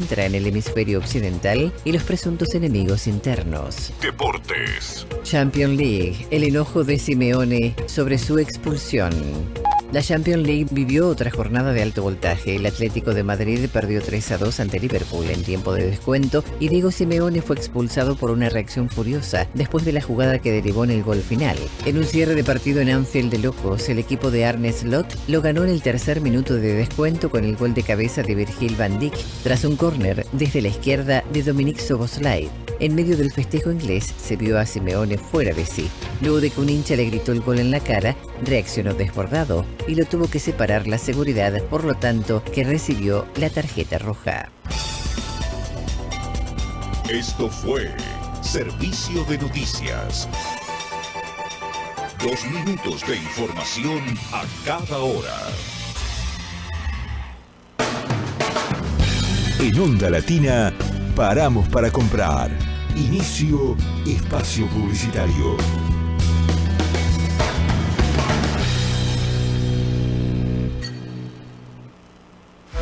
en el hemisferio occidental y los presuntos enemigos internos. Deportes. Champions League, el enojo de Simeone sobre su expulsión. La Champions League vivió otra jornada de alto voltaje. El Atlético de Madrid perdió 3-2 ante Liverpool en tiempo de descuento y Diego Simeone fue expulsado por una reacción furiosa después de la jugada que derivó en el gol final. En un cierre de partido en Anfield de locos, el equipo de Arne Slot lo ganó en el tercer minuto de descuento con el gol de cabeza de Virgil van Dijk tras un córner desde la izquierda de Dominic Szoboszlai. En medio del festejo inglés se vio a Simeone fuera de sí. Luego de que un hincha le gritó el gol en la cara, reaccionó desbordado y lo tuvo que separar la seguridad, por lo tanto que recibió la tarjeta roja. Esto fue Servicio de Noticias. 2 minutos de información a cada hora. En Onda Latina, paramos para comprar. Inicio espacio publicitario.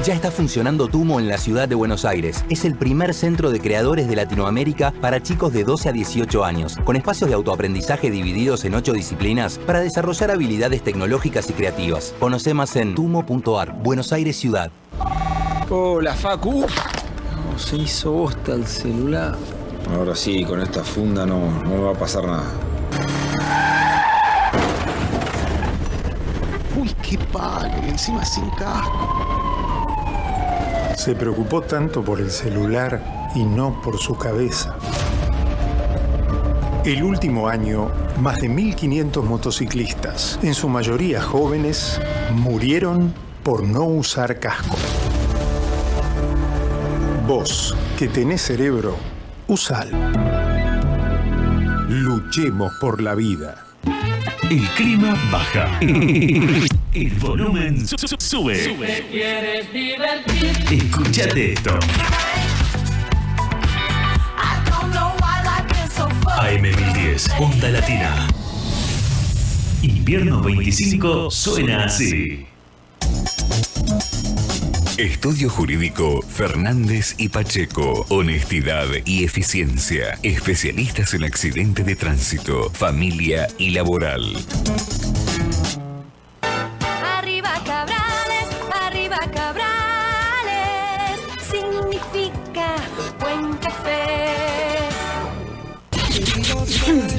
Ya está funcionando Tumo en la ciudad de Buenos Aires. Es el primer centro de creadores de Latinoamérica para chicos de 12 a 18 años, con espacios de autoaprendizaje divididos en 8 disciplinas para desarrollar habilidades tecnológicas y creativas. Conoce más en tumo.ar, Buenos Aires Ciudad. Hola, Facu. No, se hizo bosta el celular. Ahora sí, con esta funda no me va a pasar nada. Uy, qué palo, y encima sin casco. Se preocupó tanto por el celular y no por su cabeza. El último año, más de 1.500 motociclistas, en su mayoría jóvenes, murieron por no usar casco. Vos, que tenés cerebro, usalo. Luchemos por la vida. El clima baja. El volumen sube. Si te quieres divertir, Escúchate esto. AM1010, Onda Latina. Invierno 25 suena así. Estudio Jurídico Fernández y Pacheco. Honestidad y eficiencia. Especialistas en accidente de tránsito, familia y laboral. Arriba Cabrales, significa buen café.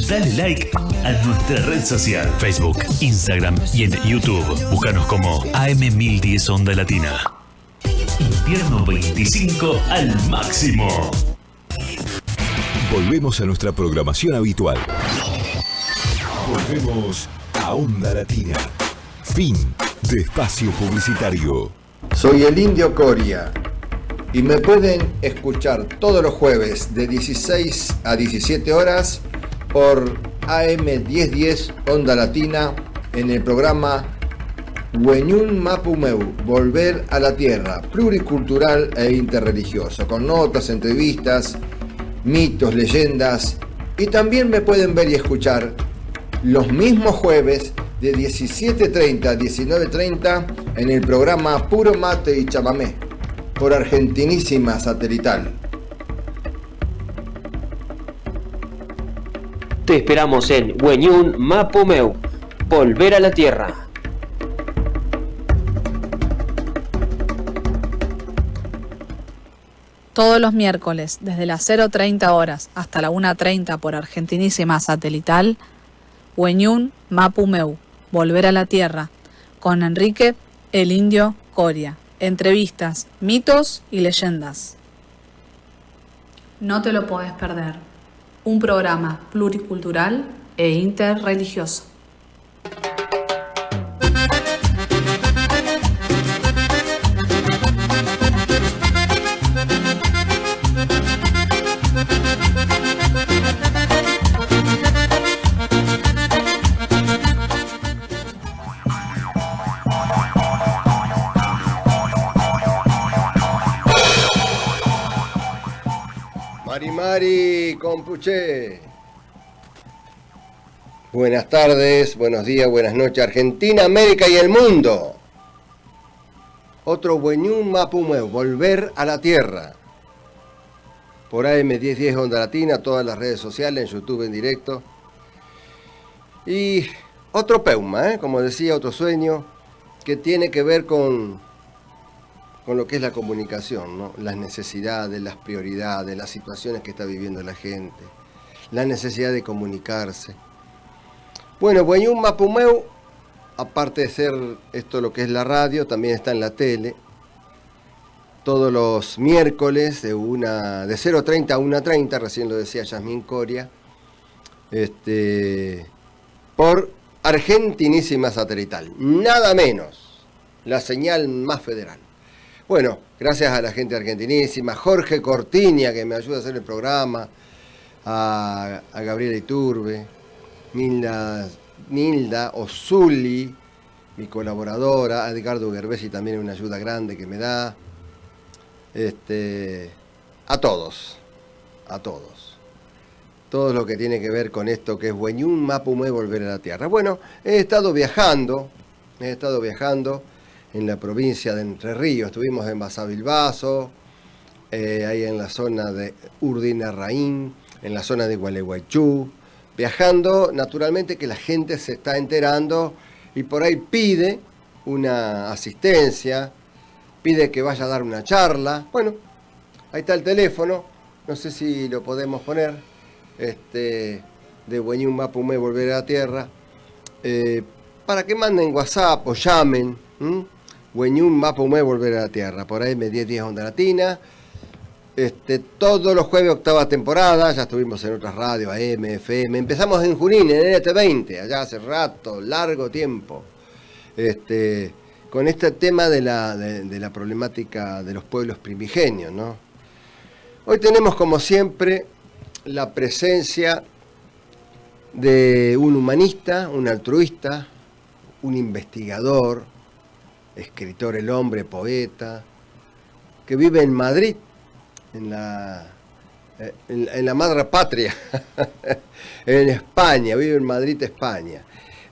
Dale like a nuestra red social, Facebook, Instagram y en YouTube. Búscanos como AM1010 Onda Latina. Invierno 25 al máximo. Volvemos a nuestra programación habitual. Volvemos a Onda Latina. Fin de espacio publicitario. Soy el Indio Coria y me pueden escuchar todos los jueves de 16 a 17 horas por AM1010 Onda Latina en el programa Wenyun Mapumeu, Volver a la Tierra, pluricultural e interreligioso, con notas, entrevistas, mitos, leyendas, y también me pueden ver y escuchar los mismos jueves de 17:30 a 19:30 en el programa Puro Mate y Chamamé por Argentinísima Satelital. Te esperamos en Wenyun Mapumeu, Volver a la Tierra. Todos los miércoles, desde las 0:30 horas hasta la 1:30 por Argentinísima Satelital, Wenyun Mapumeu, Volver a la Tierra, con Enrique el Indio Coria. Entrevistas, mitos y leyendas. No te lo podés perder. Un programa pluricultural e interreligioso. Mari Compuché. Buenas tardes, buenos días, buenas noches, Argentina, América y el mundo. Otro Wenyun Mapumeu, Volver a la Tierra. por AM1010 Onda Latina, todas las redes sociales, en YouTube en directo. Y otro peuma, como decía, otro sueño que tiene que ver con lo que es la comunicación, ¿no? Las necesidades, las prioridades, las situaciones que está viviendo la gente, la necesidad de comunicarse. Bueno, Wenyun Mapumeu, aparte de ser esto lo que es la radio, también está en la tele, todos los miércoles de 0:30 a 1:30, recién lo decía Yasmín Coria, por Argentinísima Satelital, nada menos, la señal más federal. Bueno, gracias a la gente argentinísima, Jorge Cortiña, que me ayuda a hacer el programa, a Gabriela Iturbe, Nilda Osuli, mi colaboradora, a Edgardo Gerbesi también es una ayuda grande que me da, a todos, todo lo que tiene que ver con esto que es Wenyun Mapumeu, volver a la tierra. Bueno, he estado viajando en la provincia de Entre Ríos, estuvimos en Basavilbaso, ahí en la zona de Urdinarraín, en la zona de Gualeguaychú, viajando, naturalmente que la gente se está enterando y por ahí pide una asistencia, pide que vaya a dar una charla. Bueno, ahí está el teléfono, no sé si lo podemos poner, de Wenyun Mapumeu, volver a la tierra, para que manden WhatsApp o llamen, Wenyun Mapumeu, volver a la tierra, por ahí AM1010 Onda Latina, todos los jueves, octava temporada, ya estuvimos en otras radios, AM, FM, empezamos en Junín, en NT20, allá hace rato, largo tiempo, con este tema de la problemática de los pueblos primigenios, ¿no? Hoy tenemos, como siempre, la presencia de un humanista, un altruista, un investigador, escritor el hombre, poeta, que vive en Madrid, en la madre patria, en España, vive en Madrid, España.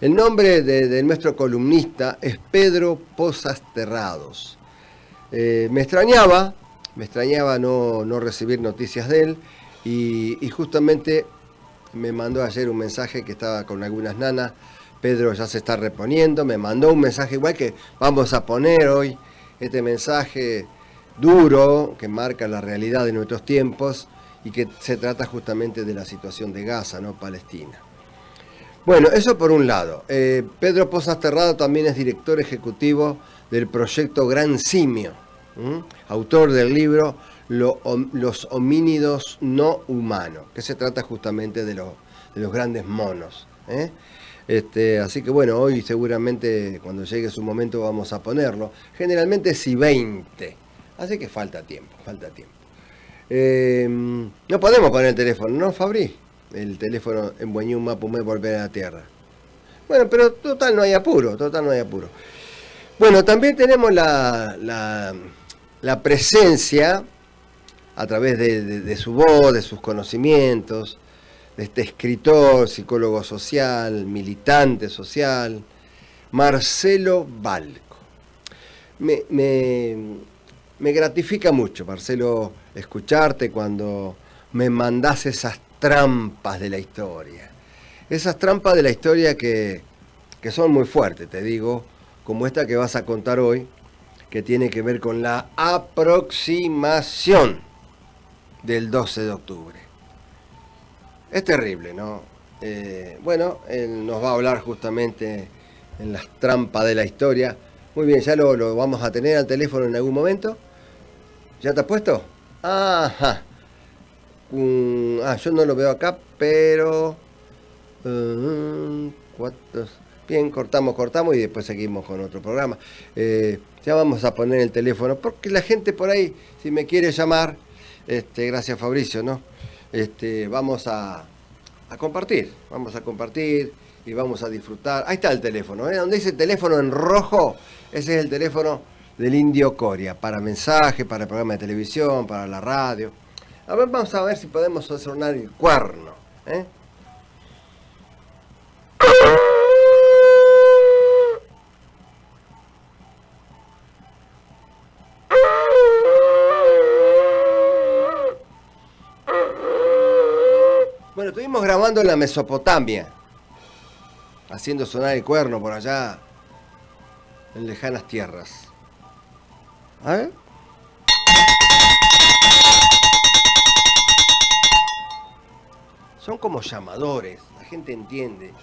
El nombre de nuestro columnista es Pedro Pozas Terrados. Me extrañaba no recibir noticias de él y justamente me mandó ayer un mensaje que estaba con algunas nanas. Pedro ya se está reponiendo, me mandó un mensaje igual que vamos a poner hoy, este mensaje duro que marca la realidad de nuestros tiempos y que se trata justamente de la situación de Gaza, ¿no? Palestina. Bueno, eso por un lado. Pedro Pozas Terrado también es director ejecutivo del proyecto Gran Simio, autor del libro Los homínidos no humanos, que se trata justamente de los grandes monos. Así que bueno, hoy seguramente cuando llegue su momento vamos a ponerlo. Generalmente es I-20, así que falta tiempo. No podemos poner el teléfono, ¿no, Fabri? El teléfono en Wenyun Mapumeu, volver a la tierra. Bueno, pero total no hay apuro. Bueno, también tenemos la presencia a través de su voz, de sus conocimientos, de este escritor, psicólogo social, militante social, Marcelo Balco. Me gratifica mucho, Marcelo, escucharte cuando me mandás esas trampas de la historia. Esas trampas de la historia que son muy fuertes, te digo, como esta que vas a contar hoy, que tiene que ver con la aproximación del 12 de octubre. Es terrible, ¿no? Bueno, él nos va a hablar justamente en las trampas de la historia. Muy bien, ya lo vamos a tener al teléfono en algún momento. ¿Ya te has puesto? Ajá. Yo no lo veo acá, pero... Bien, cortamos y después seguimos con otro programa. Ya vamos a poner el teléfono, porque la gente por ahí, si me quiere llamar, gracias Fabricio, ¿no? Vamos a compartir y vamos a disfrutar. Ahí está el teléfono, donde dice teléfono en rojo, ese es el teléfono del Indio Coria, para mensaje, para el programa de televisión, para la radio. A ver, vamos a ver si podemos sonar el cuerno, Bueno, estuvimos grabando en la Mesopotamia, haciendo sonar el cuerno por allá, en lejanas tierras. A ver. Son como llamadores, la gente entiende.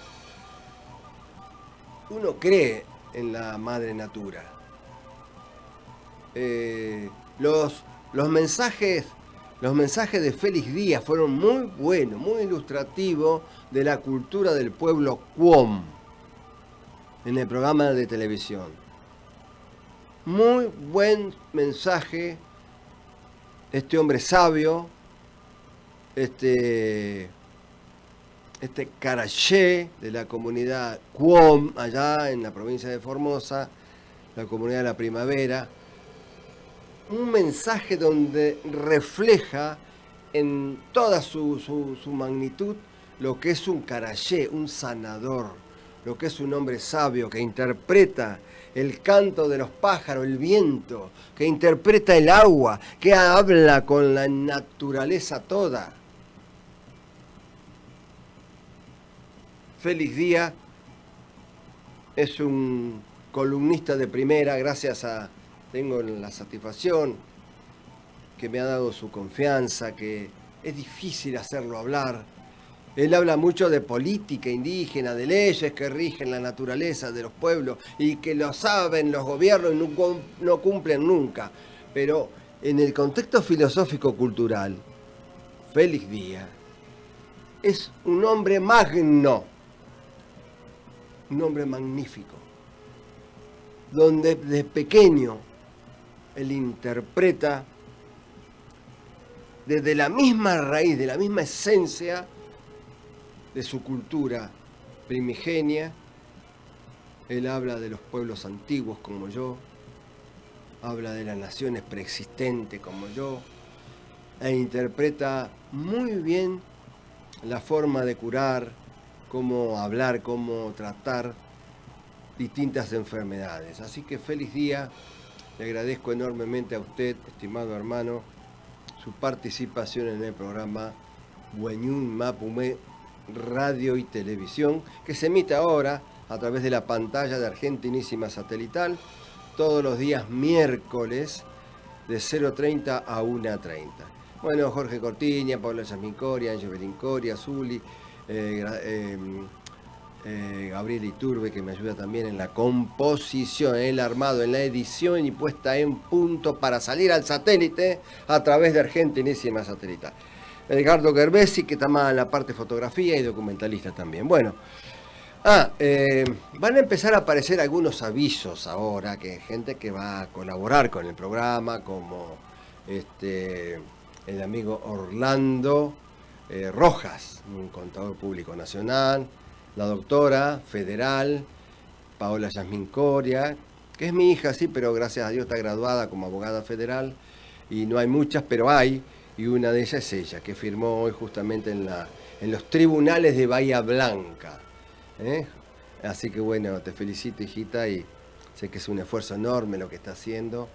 Uno cree en la madre natura. Los mensajes de Félix Díaz fueron muy buenos, muy ilustrativos de la cultura del pueblo Cuom en el programa de televisión. Muy buen mensaje, este hombre sabio, este carayé de la comunidad Cuom, allá en la provincia de Formosa, la comunidad de la primavera. Un mensaje donde refleja en toda su magnitud lo que es un carayé, un sanador, lo que es un hombre sabio que interpreta el canto de los pájaros, el viento, que interpreta el agua, que habla con la naturaleza toda. Félix Díaz es un columnista de primera, tengo la satisfacción que me ha dado su confianza, que es difícil hacerlo hablar. Él habla mucho de política indígena, de leyes que rigen la naturaleza de los pueblos y que lo saben los gobiernos y no cumplen nunca. Pero en el contexto filosófico-cultural, Félix Díaz es un hombre magno, un hombre magnífico, donde desde pequeño él interpreta desde la misma raíz, de la misma esencia de su cultura primigenia. Él habla de los pueblos antiguos como yo, habla de las naciones preexistentes como yo, e interpreta muy bien la forma de curar, cómo hablar, cómo tratar distintas enfermedades. Así que Félix Díaz, le agradezco enormemente a usted, estimado hermano, su participación en el programa Wenyun Mapumé Radio y Televisión, que se emite ahora a través de la pantalla de Argentinísima Satelital, todos los días miércoles de 0:30 a 1:30. Bueno, Jorge Cortiña, Paula Yasmin Coria, Angelina Coria, Zuli, Gabriel Iturbe, que me ayuda también en la composición, en el armado, en la edición y puesta en punto para salir al satélite a través de Argentinísima Satelital. Edgardo Gerbesi, que está más en la parte fotografía y documentalista también. Bueno, van a empezar a aparecer algunos avisos ahora, que gente que va a colaborar con el programa, como el amigo Orlando Rojas, un contador público nacional, la doctora federal Paola Yasmin Coria, que es mi hija, sí, pero gracias a Dios está graduada como abogada federal, y no hay muchas, pero hay, y una de ellas es ella, que firmó hoy justamente en los tribunales de Bahía Blanca. Así que bueno, te felicito, hijita, y sé que es un esfuerzo enorme lo que está haciendo.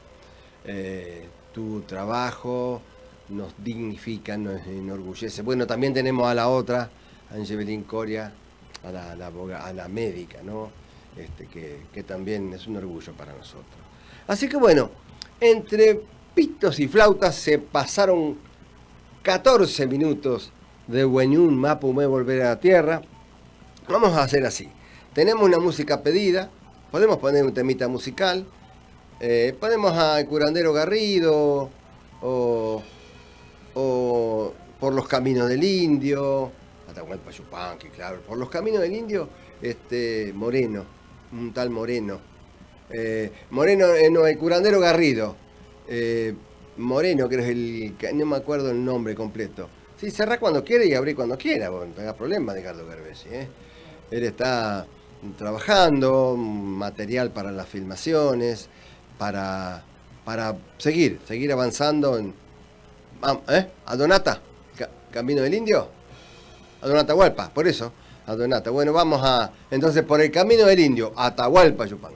Tu trabajo nos dignifica, nos enorgullece. Bueno, también tenemos a la otra, Angelina Coria, a la médica, ¿no? Que también es un orgullo para nosotros. Así que bueno, entre pitos y flautas se pasaron 14 minutos de Wenyun Mapumé Volver a la Tierra. Vamos a hacer así. Tenemos una música pedida, podemos poner un temita musical, ponemos a Curandero Garrido o Por los Caminos del Indio, Atahualpa Yupanqui, claro, Por los Caminos del Indio, Moreno, un tal Moreno. No, el Curandero Garrido. Moreno, que es no me acuerdo el nombre completo. Sí, cerrá cuando quiera y abrí cuando quiera, no tengas problemas, Ricardo Gerbesi. Él está trabajando, material para las filmaciones, para seguir avanzando ¿A Donata? ¿Camino del Indio? A Don Atahualpa, por eso, a Donata. Bueno, vamos entonces por el Camino del Indio, Atahualpa Yupanqui.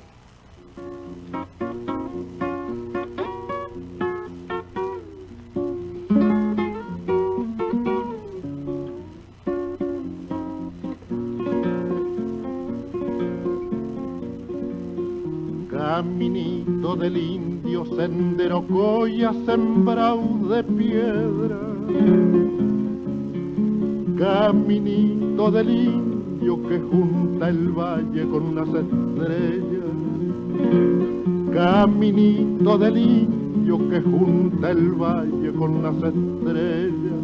Caminito del indio, sendero coya sembrado de piedra. Caminito del indio que junta el valle con las estrellas. Caminito del indio que junta el valle con las estrellas.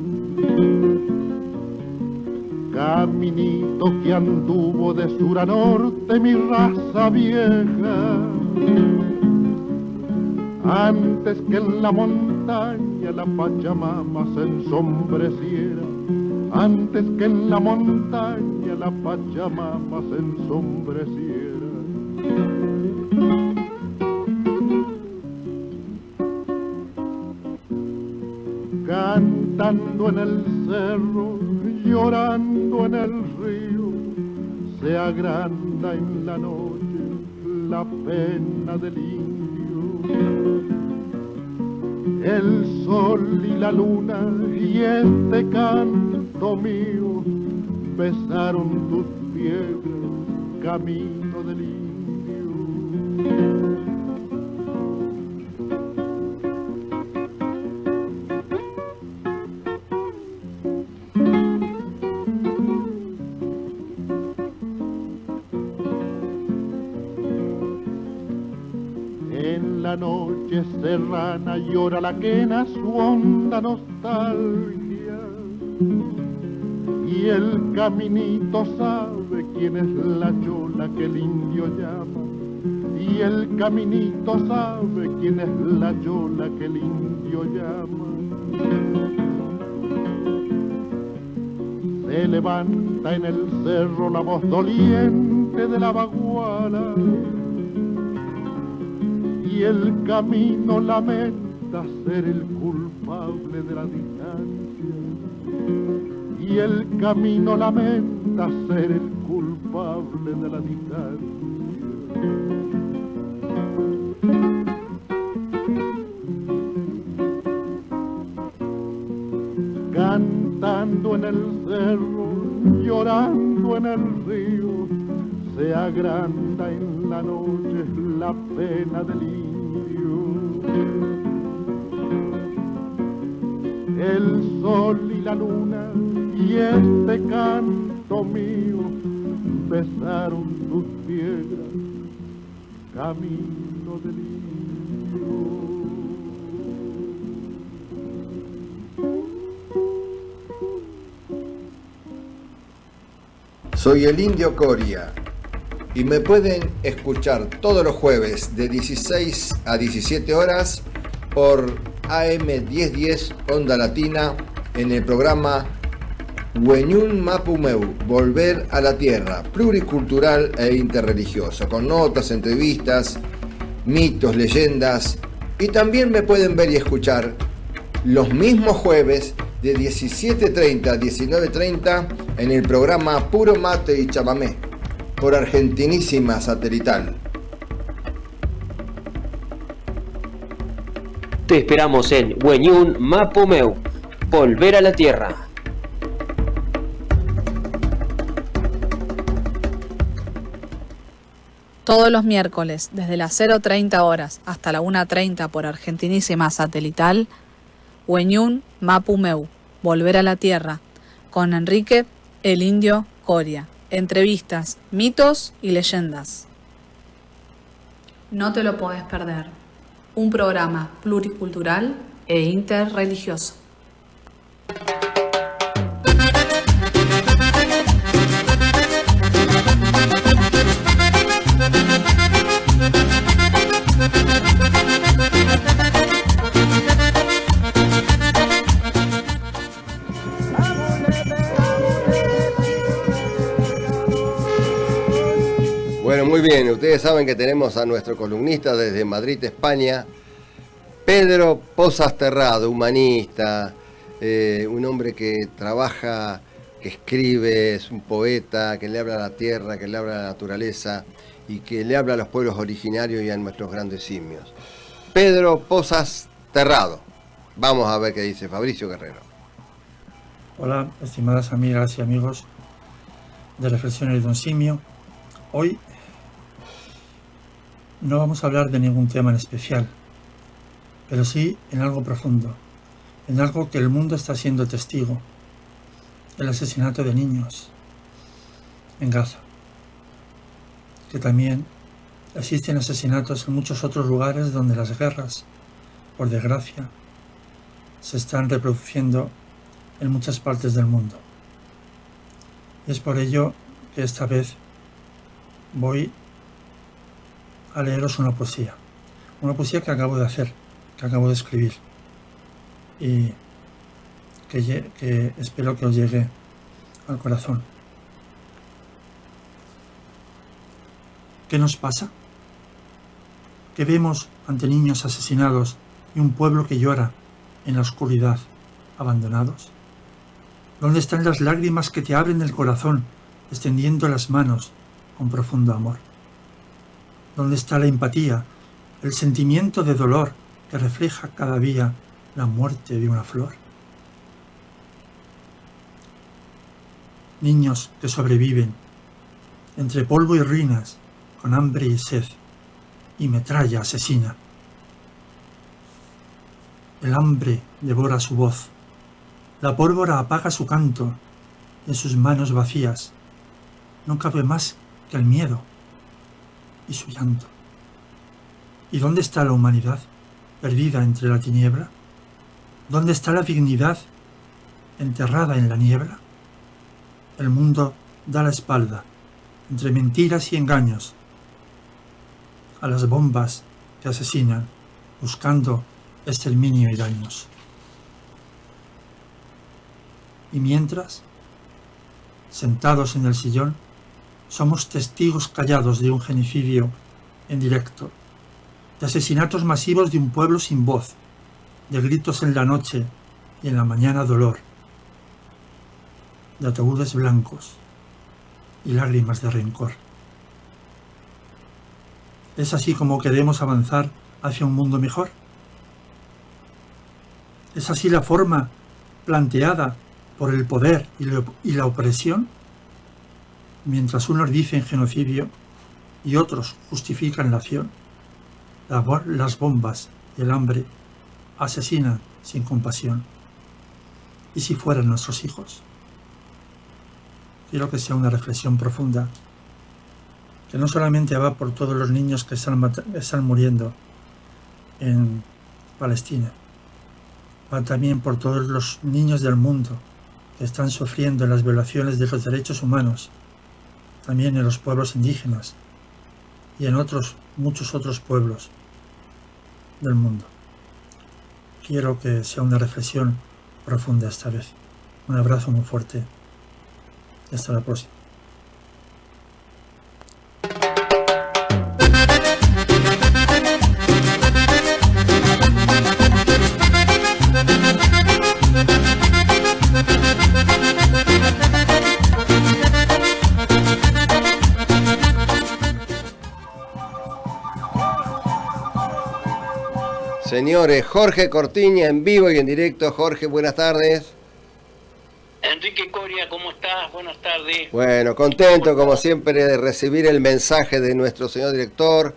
Caminito que anduvo de sur a norte mi raza vieja. Antes que en la montaña la Pachamama se ensombreciera. Antes que en la montaña la Pachamama se ensombreciera. Cantando en el cerro, llorando en el río, se agranda en la noche la pena del indio. El sol y la luna y este canto mío besaron tus piedras, camino del indio. La noche serrana llora la quena su honda nostalgia y el caminito sabe quién es la chola que el indio llama y el caminito sabe quién es la chola que el indio llama. Se levanta en el cerro la voz doliente de la baguala y el camino lamenta ser el culpable de la distancia. Y el camino lamenta ser el culpable de la distancia. Cantando en el cerro, llorando en el río, se agranda en la noche la pena del indio. El sol y la luna y este canto mío besaron tus piedras, camino del indio. Soy el Indio Coria y me pueden escuchar todos los jueves de 16 a 17 horas por AM 1010 Onda Latina en el programa Wenyun Mapumeu, Volver a la Tierra, pluricultural e interreligioso, con notas, entrevistas, mitos, leyendas, y también me pueden ver y escuchar los mismos jueves de 17:30 a 19:30 en el programa Puro Mate y Chamamé por Argentinísima Satelital. Te esperamos en Wenyun Mapumeu, Volver a la Tierra. Todos los miércoles, desde las 0:30 horas hasta la 1:30 por Argentinísima Satelital, Wenyun Mapumeu, Volver a la Tierra, con Enrique el Indio Coria. Entrevistas, mitos y leyendas. No te lo podés perder. Un programa pluricultural e interreligioso. Bueno, muy bien, ustedes saben que tenemos a nuestro columnista desde Madrid, España, Pedro Pozas Terrado, humanista, un hombre que trabaja, que escribe, es un poeta, que le habla a la tierra, que le habla a la naturaleza y que le habla a los pueblos originarios y a nuestros grandes simios. Pedro Pozas Terrado. Vamos a ver qué dice Fabricio Guerrero. Hola, estimadas amigas y amigos de Reflexiones de un Simio. Hoy no vamos a hablar de ningún tema en especial, pero sí en algo profundo, en algo que el mundo está siendo testigo, el asesinato de niños en Gaza, que también existen asesinatos en muchos otros lugares donde las guerras, por desgracia, se están reproduciendo en muchas partes del mundo. Y es por ello que esta vez voy a leeros una poesía que acabo de hacer, que acabo de escribir, y que espero que os llegue al corazón. ¿Qué nos pasa? ¿Qué vemos ante niños asesinados y un pueblo que llora en la oscuridad, abandonados? ¿Dónde están las lágrimas que te abren el corazón, extendiendo las manos con profundo amor? ¿Dónde está la empatía, el sentimiento de dolor que refleja cada día la muerte de una flor? Niños que sobreviven entre polvo y ruinas, con hambre y sed, y metralla asesina. El hambre devora su voz, la pólvora apaga su canto, y en sus manos vacías no cabe más que el miedo y su llanto. ¿Y dónde está la humanidad, perdida entre la tiniebla? ¿Dónde está la dignidad, enterrada en la niebla? El mundo da la espalda, entre mentiras y engaños, a las bombas que asesinan, buscando exterminio y daños. Y mientras, sentados en el sillón, somos testigos callados de un genocidio en directo, de asesinatos masivos de un pueblo sin voz, de gritos en la noche y en la mañana dolor, de ataúdes blancos y lágrimas de rencor. ¿Es así como queremos avanzar hacia un mundo mejor? ¿Es así la forma planteada por el poder y la opresión? Mientras unos dicen genocidio y otros justifican la acción, las bombas y el hambre asesinan sin compasión. ¿Y si fueran nuestros hijos? Quiero que sea una reflexión profunda, que no solamente va por todos los niños que están muriendo en Palestina, va también por todos los niños del mundo que están sufriendo las violaciones de los derechos humanos, también en los pueblos indígenas y en muchos otros pueblos del mundo. Quiero que sea una reflexión profunda esta vez. Un abrazo muy fuerte y hasta la próxima. Señores, Jorge Cortiña en vivo y en directo. Jorge, buenas tardes. Enrique Coria, ¿cómo estás? Buenas tardes. Bueno, contento como siempre de recibir el mensaje de nuestro señor director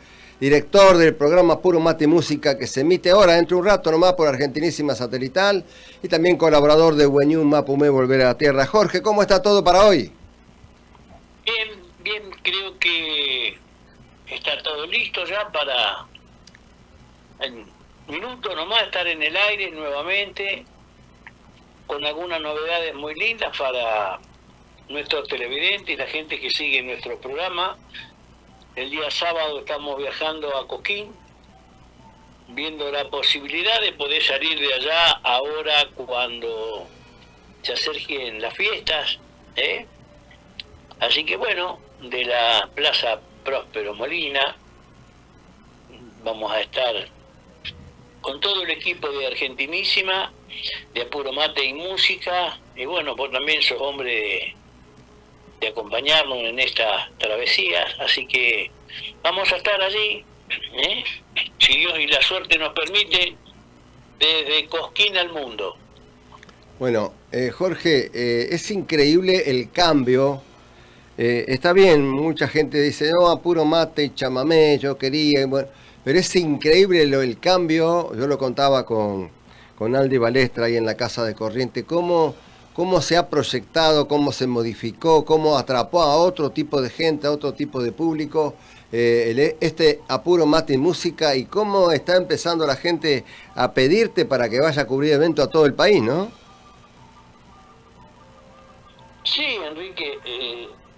del programa Puro Mate y Música, que se emite ahora, dentro de un rato nomás, por Argentinísima Satelital, y también colaborador de Wenyun Mapumé Volver a la Tierra. Jorge, ¿cómo está todo para hoy? Bien, creo que está todo listo ya para en minutos nomás estar en el aire nuevamente, con algunas novedades muy lindas para nuestros televidentes y la gente que sigue nuestro programa. El día sábado estamos viajando a Coquín, viendo la posibilidad de poder salir de allá ahora cuando se acerquen las fiestas, Así que bueno, de la Plaza Próspero Molina vamos a estar con todo el equipo de Argentinísima, de Puro Mate y Música, y bueno, pues también sos hombre de acompañarnos en esta travesía, así que vamos a estar allí, si Dios y la suerte nos permite, desde Cosquín al mundo. Bueno, Jorge, es increíble el cambio está bien, mucha gente dice, no, a puro mate y chamamé, yo quería, bueno, pero es increíble el cambio, yo lo contaba con Aldi Balestra ahí en la Casa de Corriente, cómo se ha proyectado, cómo se modificó, cómo atrapó a otro tipo de gente, a otro tipo de público, a puro mate y música, y cómo está empezando la gente a pedirte para que vaya a cubrir eventos a todo el país, ¿no? Sí, Enrique,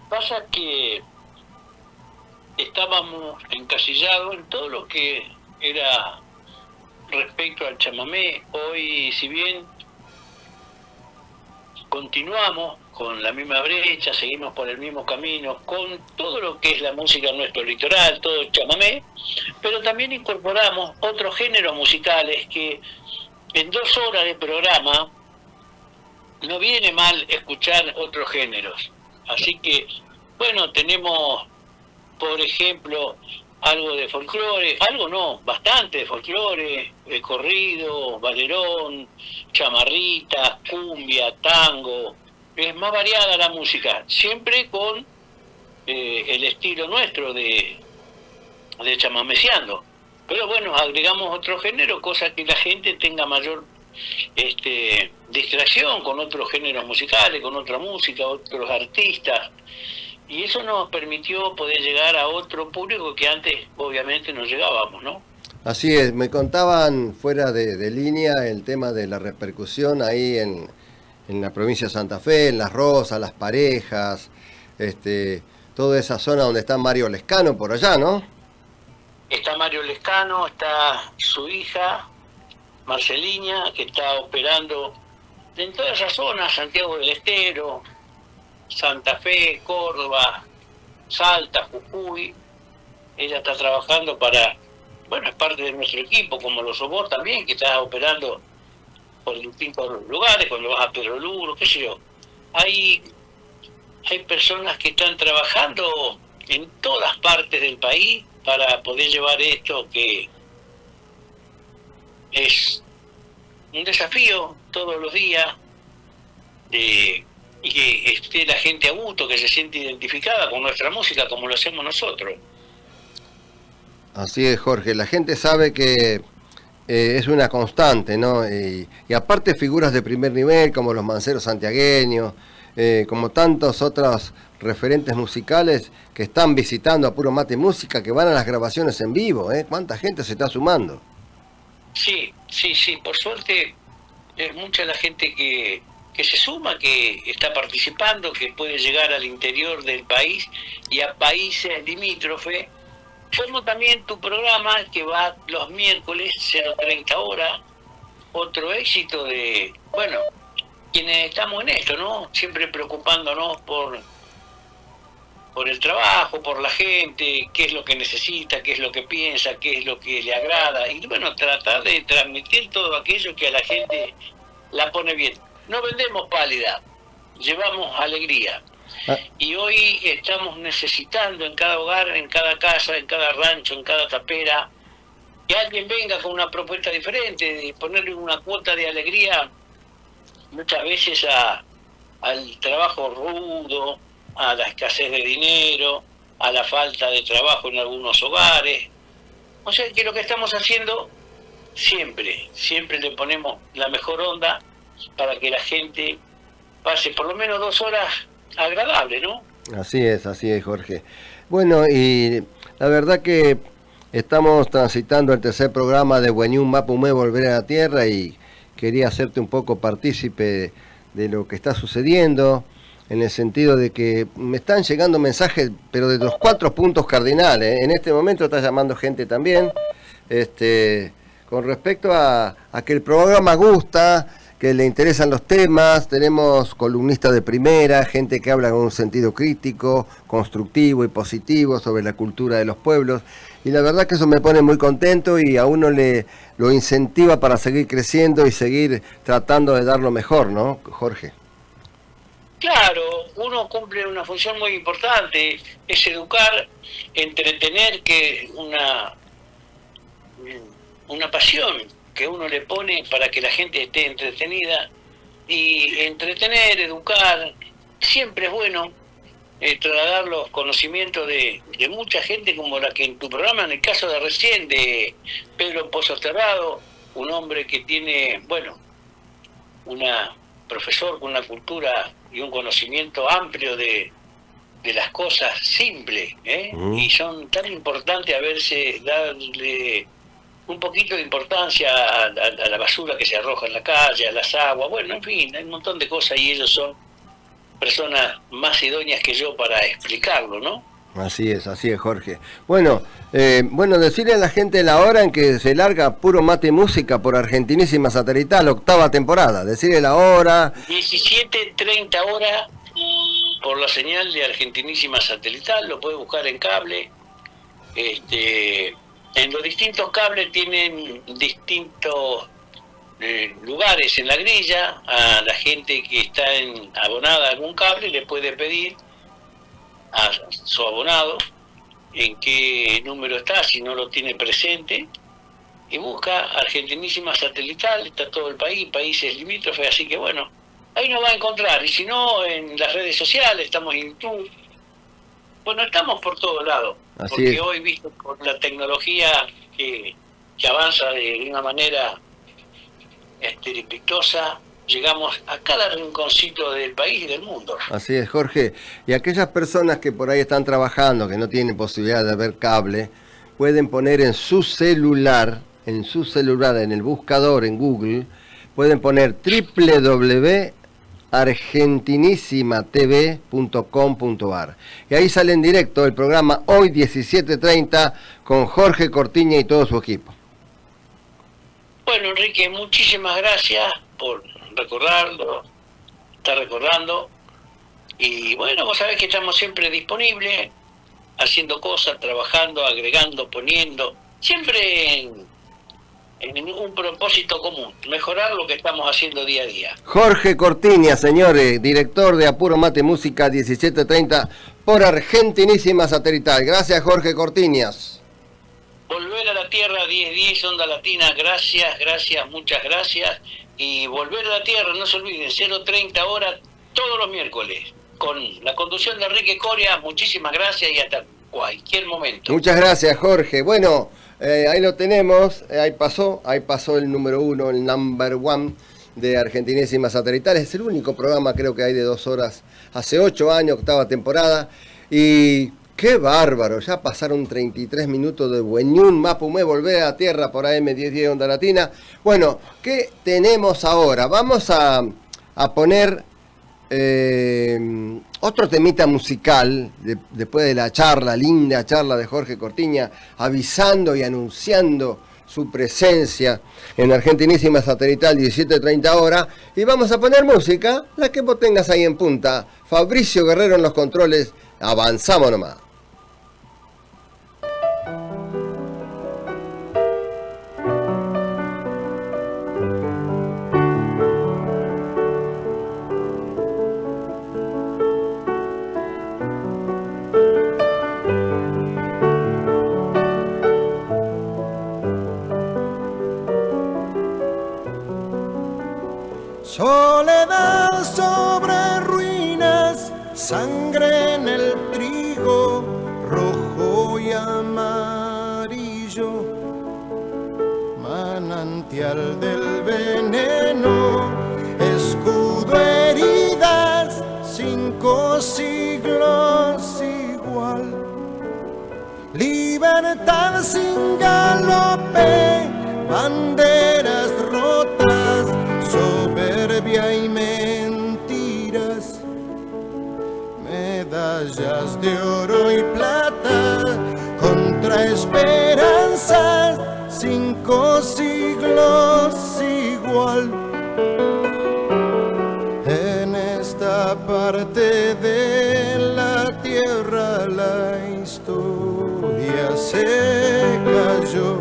pasa que estábamos encasillados en todo lo que era respecto al chamamé. Hoy, si bien continuamos con la misma brecha, seguimos por el mismo camino, con todo lo que es la música en nuestro litoral, todo el chamamé, pero también incorporamos otros géneros musicales que en 2 horas de programa no viene mal escuchar otros géneros. Así que, bueno, tenemos, por ejemplo, algo de folclore, algo no, bastante de folclore, corrido, valerón, chamarrita, cumbia, tango. Es más variada la música, siempre con el estilo nuestro de chamameceando. Pero bueno, agregamos otro género, cosa que la gente tenga mayor distracción con otros géneros musicales, con otra música, otros artistas. Y eso nos permitió poder llegar a otro público que antes obviamente no llegábamos, ¿no? Así es, me contaban fuera de línea el tema de la repercusión ahí en la provincia de Santa Fe, en Las Rosas, Las Parejas, toda esa zona donde está Mario Lescano por allá, ¿no? Está Mario Lescano, está su hija, Marcelina, que está operando en toda esa zona, Santiago del Estero, Santa Fe, Córdoba, Salta, Jujuy. Ella está trabajando es parte de nuestro equipo, como lo sos vos también, que estás operando por distintos lugares, cuando vas a Pedro Luro, qué sé yo. Hay personas que están trabajando en todas partes del país para poder llevar esto, que es un desafío todos los días, y que esté la gente a gusto, que se siente identificada con nuestra música como lo hacemos nosotros. Así es, Jorge, la gente sabe que es una constante, ¿no? Y aparte figuras de primer nivel como los Manceros santiagueños, como tantos otros referentes musicales que están visitando a Puro Mate Música, que van a las grabaciones en vivo, ¿eh? ¿Cuánta gente se está sumando? Sí, por suerte es mucha la gente que se suma, que está participando, que puede llegar al interior del país y a países limítrofes, como también tu programa que va los miércoles 0:30 horas, otro éxito de, bueno, quienes estamos en esto, ¿no? Siempre preocupándonos por el trabajo, por la gente, qué es lo que necesita, qué es lo que piensa, qué es lo que le agrada, y bueno, tratar de transmitir todo aquello que a la gente la pone bien. No vendemos pálida, llevamos alegría. Y hoy estamos necesitando en cada hogar, en cada casa, en cada rancho, en cada tapera, que alguien venga con una propuesta diferente, de ponerle una cuota de alegría muchas veces al trabajo rudo, a la escasez de dinero, a la falta de trabajo en algunos hogares. O sea que lo que estamos haciendo siempre le ponemos la mejor onda para que la gente pase por lo menos 2 horas agradables, ¿no? Así es, Jorge. Bueno, y la verdad que estamos transitando el tercer programa de Wenyun Mapumé Volver a la Tierra, y quería hacerte un poco partícipe de lo que está sucediendo, en el sentido de que me están llegando mensajes, pero de los 4 puntos cardinales. En este momento está llamando gente también, con respecto a que el programa gusta, que le interesan los temas. Tenemos columnistas de primera, gente que habla con un sentido crítico, constructivo y positivo sobre la cultura de los pueblos, y la verdad que eso me pone muy contento y a uno lo incentiva para seguir creciendo y seguir tratando de dar lo mejor, ¿no, Jorge? Claro, uno cumple una función muy importante, es educar, entretener, que una pasión que uno le pone para que la gente esté entretenida, y entretener, educar, siempre es bueno, trasladar los conocimientos de mucha gente, como la que en tu programa, en el caso de recién, de Pedro Pozosterrado, un hombre que tiene, bueno, profesor con una cultura y un conocimiento amplio de las cosas simples, y son tan importantes a verse, darle un poquito de importancia a la basura que se arroja en la calle, a las aguas, bueno, en fin, hay un montón de cosas y ellos son personas más idóneas que yo para explicarlo, ¿no? Así es, Jorge. Bueno, decirle a la gente la hora en que se larga Puro Mate Música por Argentinísima Satelital, 8ª temporada. Decirle la hora. 17:30 horas por la señal de Argentinísima Satelital, lo puede buscar en cable. En los distintos cables tienen distintos lugares en la grilla. A la gente que está abonada a algún cable le puede pedir a su abonado en qué número está, si no lo tiene presente, y busca Argentinísima Satelital. Está todo el país, países limítrofes, así que bueno, ahí nos va a encontrar. Y si no, en las redes sociales, estamos en YouTube, bueno, estamos por todos lados, porque hoy, visto con la tecnología que avanza de una manera estrepitosa, llegamos a cada rinconcito del país y del mundo. Así es, Jorge. Y aquellas personas que por ahí están trabajando, que no tienen posibilidad de ver cable, pueden poner en su celular, en el buscador, en Google, pueden poner www.argentinisimatv.com.ar. Y ahí sale en directo el programa Hoy 17:30 con Jorge Cortiña y todo su equipo. Bueno, Enrique, muchísimas gracias por estar recordando, y bueno, vos sabés que estamos siempre disponibles, haciendo cosas, trabajando, agregando, poniendo, siempre en un propósito común, mejorar lo que estamos haciendo día a día. Jorge Cortiña, señores, director de Puro Mate Música 17:30 por Argentinísima Satelital. Gracias, Jorge Cortiñas. Volver a la Tierra 1010 Onda Latina, gracias, muchas gracias. Y Volver a la Tierra, no se olviden, 0:30 horas todos los miércoles, con la conducción de Enrique Coria. Muchísimas gracias y hasta cualquier momento. Muchas gracias, Jorge. Bueno, ahí lo tenemos, ahí pasó el número 1, el number 1 de Argentinísima Satelital. Es el único programa, creo que hay de 2 horas, hace 8 años, 8ª temporada, y qué bárbaro, ya pasaron 33 minutos de Weñún Mapumé, Volver a la Tierra por AM 1010 Onda Latina. Bueno, ¿qué tenemos ahora? Vamos a poner otro temita musical, después de la linda charla de Jorge Cortiña, avisando y anunciando su presencia en Argentinísima Satelital 17:30 horas. Y vamos a poner música, la que vos tengas ahí en punta. Fabricio Guerrero en los controles, avanzamos nomás. Soledad sobre ruinas, sangre en el trigo, rojo y amarillo, manantial del veneno, escudo, heridas, 5 siglos igual, libertad sin galope, banderas rotas, soberbia y mentiras, medallas de oro y plata, contra esperanzas, 5 siglos igual. En esta parte de la tierra la historia se cayó,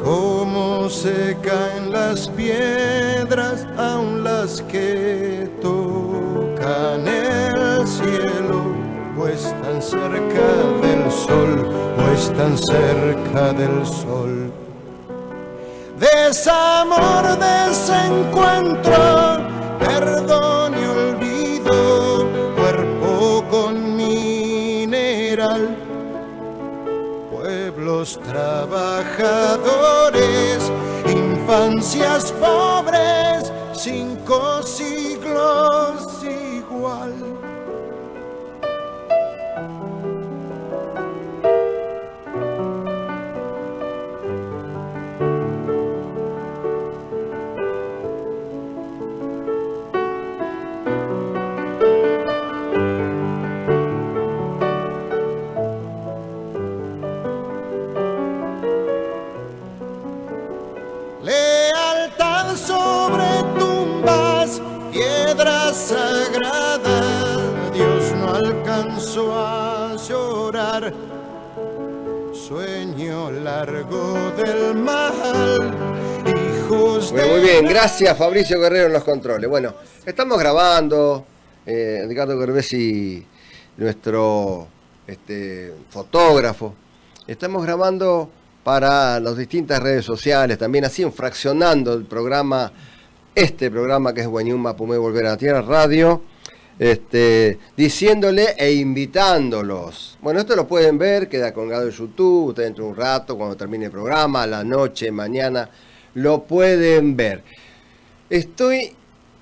como se caen las piedras, aun las que tocan el cielo, o están cerca del sol, o están cerca del sol. Desamor, desencuentro, perdón y olvido, los trabajadores, infancias pobres, 5 siglos igual. Lealtad sobre tumbas, piedras sagradas, Dios no alcanzó a llorar. Sueño largo del mal, hijos de... Muy bien, gracias Fabricio Guerrero en los controles. Bueno, estamos grabando, Edgardo Gerbesi, nuestro fotógrafo, estamos grabando para las distintas redes sociales, también así fraccionando el programa, este programa que es Wenyun Mapumeu Volver a la Tierra Radio, diciéndole e invitándolos. Bueno, esto lo pueden ver, queda colgado en YouTube, ustedes dentro de un rato, cuando termine el programa, a la noche, mañana, lo pueden ver. Estoy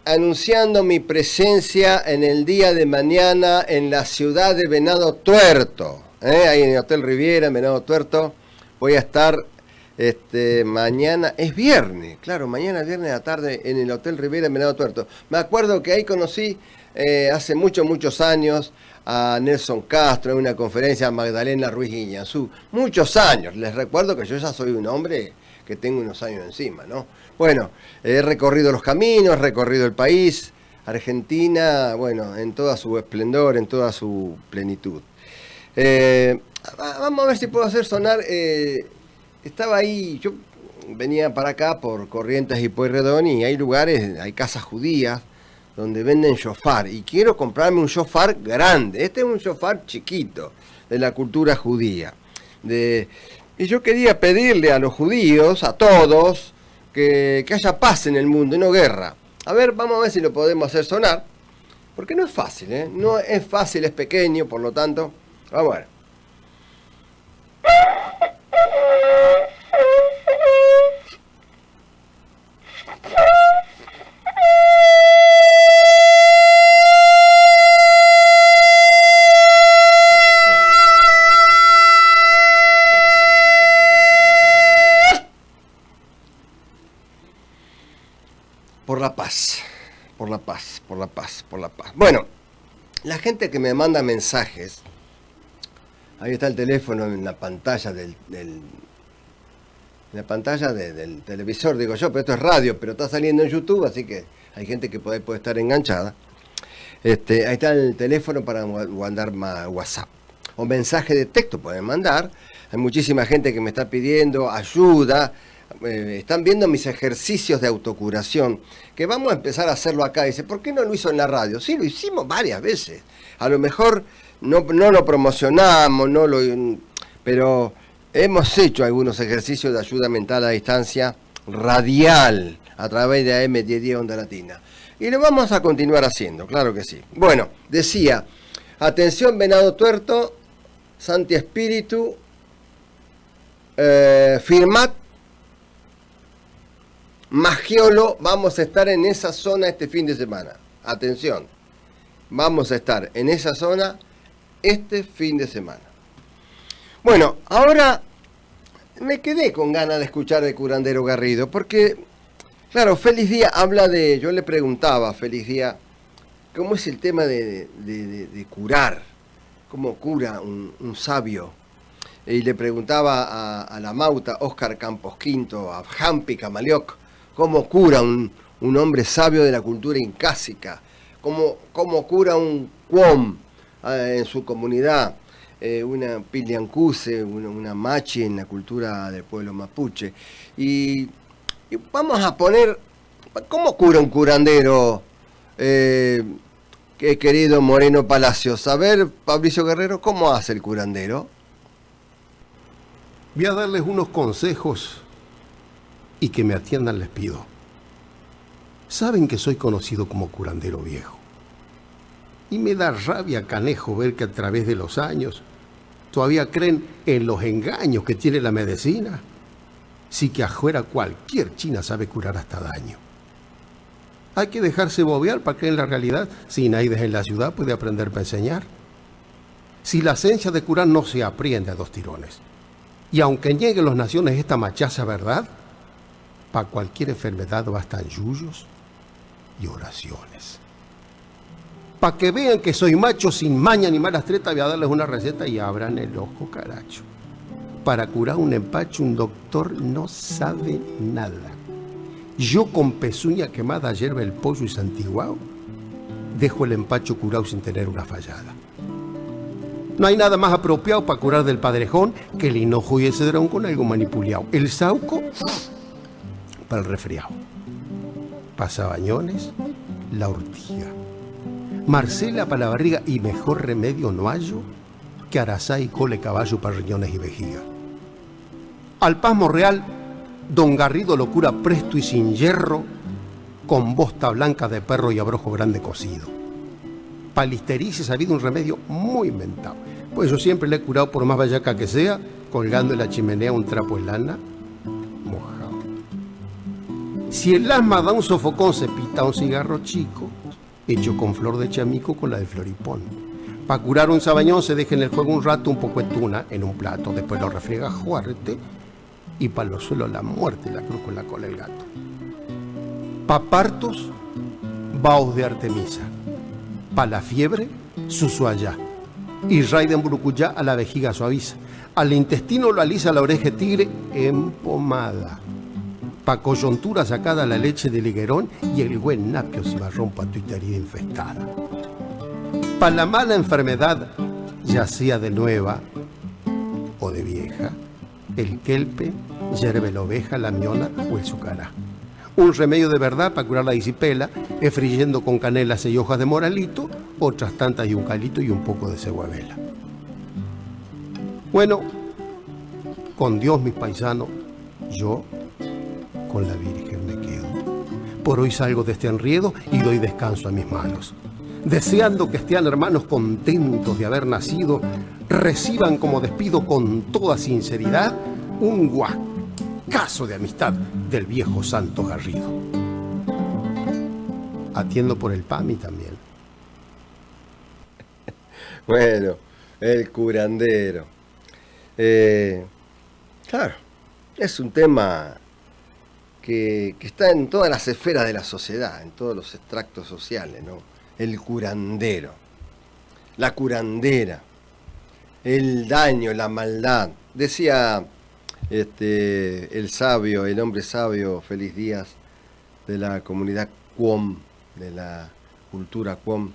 anunciando mi presencia en el día de mañana en la ciudad de Venado Tuerto, ahí en el Hotel Riviera, en Venado Tuerto. Voy a estar mañana, es viernes, claro, mañana viernes a la tarde en el Hotel Riviera en Venado Tuerto. Me acuerdo que ahí conocí hace muchos años a Nelson Castro en una conferencia, a Magdalena Ruiz Guiñazú. Muchos años, les recuerdo que yo ya soy un hombre que tengo unos años encima, ¿no? Bueno, he recorrido los caminos, he recorrido el país, Argentina, bueno, en toda su esplendor, en toda su plenitud. Vamos a ver si puedo hacer sonar. Estaba ahí, yo venía para acá por Corrientes y Pueyrredón y hay lugares, hay casas judías donde venden shofar y quiero comprarme un shofar grande. Este es un shofar chiquito de la cultura judía. Y yo quería pedirle a los judíos, a todos, que haya paz en el mundo y no guerra. A ver, vamos a ver si lo podemos hacer sonar, porque no es fácil, no es fácil, es pequeño, por lo tanto, vamos a ver. Por la paz, por la paz, por la paz, por la paz. Bueno, la gente que me manda mensajes, ahí está el teléfono en la pantalla del televisor, digo yo, pero esto es radio, pero está saliendo en YouTube, así que hay gente que puede estar enganchada. Ahí está el teléfono para mandar WhatsApp. O mensaje de texto pueden mandar. Hay muchísima gente que me está pidiendo ayuda. Están viendo mis ejercicios de autocuración, que vamos a empezar a hacerlo acá. Dice, ¿por qué no lo hizo en la radio? Sí, lo hicimos varias veces. A lo mejor no lo promocionamos, pero hemos hecho algunos ejercicios de ayuda mental a distancia radial a través de AM1010 Onda Latina. Y lo vamos a continuar haciendo, claro que sí. Bueno, decía, atención Venado Tuerto, Santi Espíritu, Firmat, Maggiolo, vamos a estar en esa zona este fin de semana. Atención, vamos a estar en esa zona este fin de semana. Bueno, ahora me quedé con ganas de escuchar de Curandero Garrido, porque, claro, Félix Díaz habla de... Yo le preguntaba a Félix Díaz, ¿cómo es el tema de curar? ¿Cómo cura un sabio? Y le preguntaba a la Mauta, Óscar Campos Quinto, a Jampi Camalioc, ¿cómo cura un hombre sabio de la cultura incásica? ¿Cómo cura un Cuom en su comunidad? Una Piliancuse, una Machi en la cultura del pueblo mapuche. Y vamos a poner, ¿cómo cura un curandero, querido Moreno Palacios? A ver, Fabricio Guerrero, ¿cómo hace el curandero? Voy a darles unos consejos y que me atiendan les pido. Saben que soy conocido como curandero viejo. Y me da rabia, canejo, ver que a través de los años todavía creen en los engaños que tiene la medicina. Sí que afuera cualquier china sabe curar hasta daño. Hay que dejarse bobear para creer en la realidad. Si nadie en la ciudad puede aprender para enseñar. Si la esencia de curar no se aprende a dos tirones. Y aunque nieguen las naciones esta machaza verdad, para cualquier enfermedad bastan yuyos y oraciones. Para que vean que soy macho sin maña ni malas tretas, voy a darles una receta y abran el ojo, caracho. Para curar un empacho, un doctor no sabe nada. Yo con pezuña quemada, hierba el pollo y santiguao, dejo el empacho curado sin tener una fallada. No hay nada más apropiado para curar del padrejón que el hinojo y el cedrón con algo manipulado. El sauco para el resfriado. Pasabañones, la ortiga. Marcela para la barriga y mejor remedio no hallo que arazá y cole caballo para riñones y vejiga. Al pasmo real, don Garrido lo cura presto y sin hierro con bosta blanca de perro y abrojo grande cocido. Para listericia ha sabido un remedio muy inventado. Pues yo siempre le he curado por más vallaca que sea, colgando en la chimenea un trapo de lana mojado. Si el asma da un sofocón, se pita un cigarro chico, hecho con flor de chamico con la de floripón. Para curar un sabañón se deja en el fuego un rato un poco de tuna en un plato, después lo refriega juarte y para los suelos la muerte la cruz con la cola del gato. Pa' partos, vaos de Artemisa. Pa' la fiebre, susuayá. Y raiden burucuyá a la vejiga suaviza. Al intestino lo alisa la oreja de tigre en pomada. Pa' coyuntura sacada la leche del higuerón y el buen napio cimarrón pa' tu herida infestada. Pa' la mala enfermedad, ya sea de nueva o de vieja, el quelpe, yerbe la oveja, la miona o el sucará. Un remedio de verdad para curar la disipela es friendo con canela 6 hojas de moralito, otras tantas y un calito y un poco de ceguavela. Bueno, con Dios mis paisanos, yo con la Virgen me quedo. Por hoy salgo de este enriedo y doy descanso a mis manos. Deseando que estén hermanos contentos de haber nacido, reciban como despido con toda sinceridad un guascazo de amistad del viejo Santo Garrido. Atiendo por el PAMI también. Bueno, el curandero. Claro, es un tema que está en todas las esferas de la sociedad, en todos los extractos sociales, ¿no? El curandero, la curandera, el daño, la maldad. Decía el sabio, el hombre sabio, Feliz Díaz, de la comunidad Cuom, de la cultura Cuom,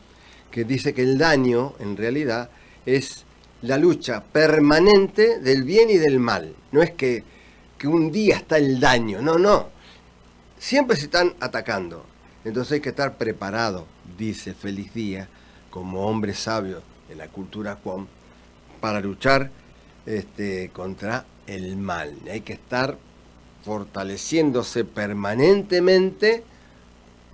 que dice que el daño, en realidad, es la lucha permanente del bien y del mal. No es que un día está el daño, no. Siempre se están atacando. Entonces hay que estar preparado, dice Feliz Díaz, como hombre sabio de la cultura Cuom, para luchar contra el mal. Hay que estar fortaleciéndose permanentemente,